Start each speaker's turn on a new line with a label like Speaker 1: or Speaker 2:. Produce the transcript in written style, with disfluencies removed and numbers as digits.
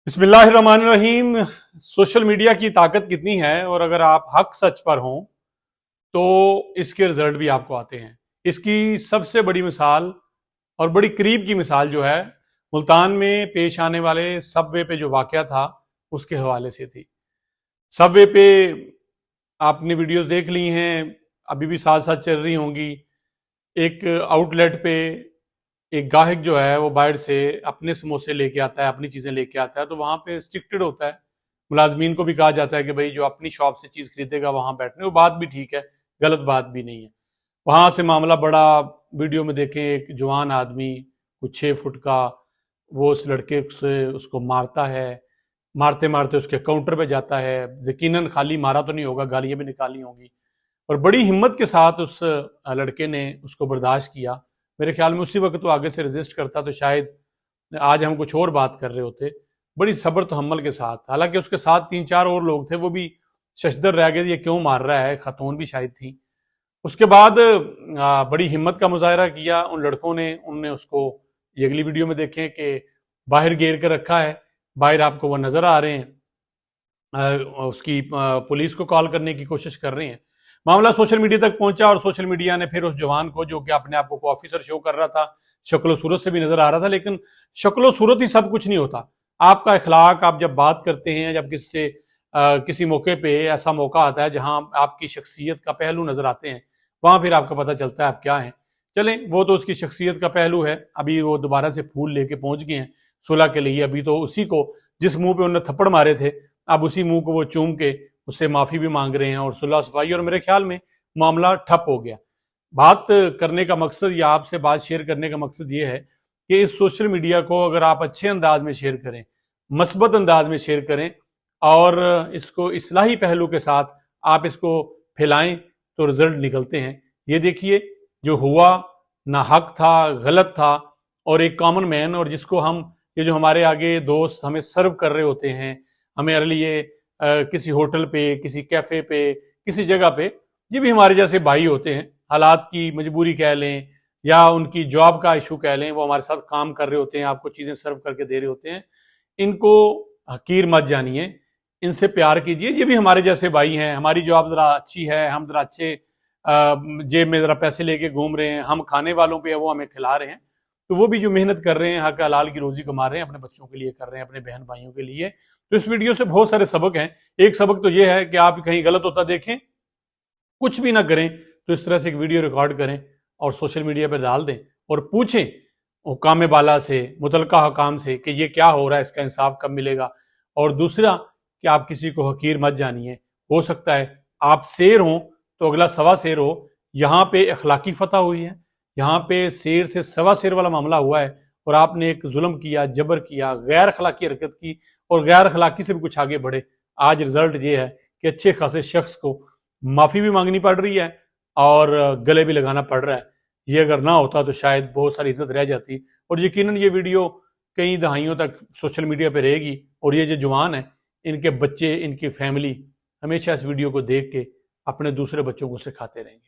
Speaker 1: बिस्मिल्लाहिर्रहमानिर्रहीम। Social media की ताकत कितनी है और अगर आप हक सच पर हों तो इसके रिजल्ट भी आपको आते हैं। इसकी सबसे बड़ी मिसाल और बड़ी करीब की मिसाल जो है मुल्तान में पेश आने वाले सबवे पे जो वाकया था उसके हवाले से थी। सबवे पे आपने वीडियोस देख ली हैं, अभी भी साथ साथ चल रही होंगी। एक आउटलेट पे एक गाहक जो है वो बाहर से अपने समोसे लेके आता है, अपनी चीज़ें लेके आता है, तो वहाँ पे स्ट्रिक्टेड होता है। मुलाजमीन को भी कहा जाता है कि भाई जो अपनी शॉप से चीज़ खरीदेगा वहाँ बैठने, वो बात भी ठीक है, गलत बात भी नहीं है। वहाँ से मामला बड़ा, वीडियो में देखें एक जवान आदमी कुछ 6 फुट का, वो उस लड़के से उसको मारता है, मारते मारते उसके काउंटर पे जाता है। यकीनन खाली मारा तो नहीं होगा, गालियाँ भी निकाली होंगी, और बड़ी हिम्मत के साथ उस लड़के ने उसको बर्दाश्त किया। मेरे ख्याल में उसी वक्त तो आगे से रेजिस्ट करता तो शायद आज हम कुछ और बात कर रहे होते। बड़ी सब्र तहम्मुल के साथ, हालांकि उसके साथ 3-4 और लोग थे, वो भी शशदर रह गए, ये क्यों मार रहा है, खातून भी शायद थी। उसके बाद बड़ी हिम्मत का मुजाहरा किया उन लड़कों ने। उनने उसको, ये अगली वीडियो में देखें कि बाहर घेर कर रखा है, बाहर आपको वो नजर आ रहे हैं, उसकी पुलिस को कॉल करने की कोशिश कर रहे हैं। मामला सोशल मीडिया तक पहुंचा और सोशल मीडिया ने फिर उस जवान को, जो कि अपने आप को ऑफिसर शो कर रहा था, शक्ल सूरत से भी नजर आ रहा था, लेकिन शक्ल सूरत ही सब कुछ नहीं होता। आपका इखलाक, आप जब बात करते हैं, जब किससे किसी मौके पे ऐसा मौका आता है जहां आपकी शख्सियत का पहलू नजर आते हैं, वहां फिर आपको पता चलता है आप क्या हैं। चलें, वो तो उसकी शख्सियत का पहलू है। अभी वो दोबारा से फूल लेके पहुंच गए हैं सुलह के लिए। अभी तो उसी को, जिस मुंह पे उन्होंने थप्पड़ मारे थे, अब उसी मुंह को वो चूम के उससे माफी भी मांग रहे हैं और सुलह सफाई, और मेरे ख्याल में मामला ठप हो गया। बात करने का मकसद या आपसे बात शेयर करने का मकसद ये है कि इस सोशल मीडिया को अगर आप अच्छे अंदाज में शेयर करें, मस्बत अंदाज में शेयर करें और इसको इस्लाही पहलू के साथ आप इसको फैलाएं तो रिजल्ट निकलते हैं। ये देखिए, जो हुआ ना हक था, गलत था, और एक कॉमन मैन, और जिसको हम, ये जो हमारे आगे दोस्त हमें सर्व कर रहे होते हैं, हमारे लिए किसी होटल पे, किसी कैफे पे, किसी जगह पे, ये भी हमारे जैसे भाई होते हैं। हालात की मजबूरी कह लें या उनकी जॉब का इशू कह लें, वो हमारे साथ काम कर रहे होते हैं, आपको चीजें सर्व करके दे रहे होते हैं। इनको हकीर मत जानिए, इनसे प्यार कीजिए। ये भी हमारे जैसे भाई हैं। हमारी जॉब जरा अच्छी है, हम जरा अच्छे जेब में जरा पैसे लेके घूम रहे हैं, हम खाने वालों पे, वो हमें खिला रहे हैं, तो वो भी जो मेहनत कर रहे हैं, हक हलाल की रोजी कमा रहे हैं, अपने बच्चों के लिए कर रहे हैं, अपने बहन भाइयों के लिए। तो इस वीडियो से बहुत सारे सबक हैं। एक सबक तो ये है कि आप कहीं गलत होता देखें, कुछ भी ना करें तो इस तरह से एक वीडियो रिकॉर्ड करें और सोशल मीडिया पर डाल दें और पूछें हुकाम बाला से, मुतलका हुकाम से, कि ये क्या हो रहा है, इसका इंसाफ कब मिलेगा। और दूसरा कि आप किसी को हकीर मत जानिए। हो सकता है आप शेर हों तो अगला सवा शेर हो। यहाँ पे अखलाकी फतह हुई है, यहाँ पे शेर से सवा शेर वाला मामला हुआ है, और आपने एक जुल्म किया, जबर किया, गैर अखलाकी हरकत की, और गैर अखलाकी से भी कुछ आगे बढ़े। आज रिजल्ट ये है कि अच्छे खासे शख्स को माफी भी मांगनी पड़ रही है और गले भी लगाना पड़ रहा है। ये अगर ना होता तो शायद बहुत सारी इज्जत रह जाती, और यकीनन ये वीडियो कई दहाइयों तक सोशल मीडिया पे रहेगी। और ये जो जवान है, इनके बच्चे, इनकी फैमिली हमेशा इस वीडियो को देख के अपने दूसरे बच्चों को सिखाते रहेंगे।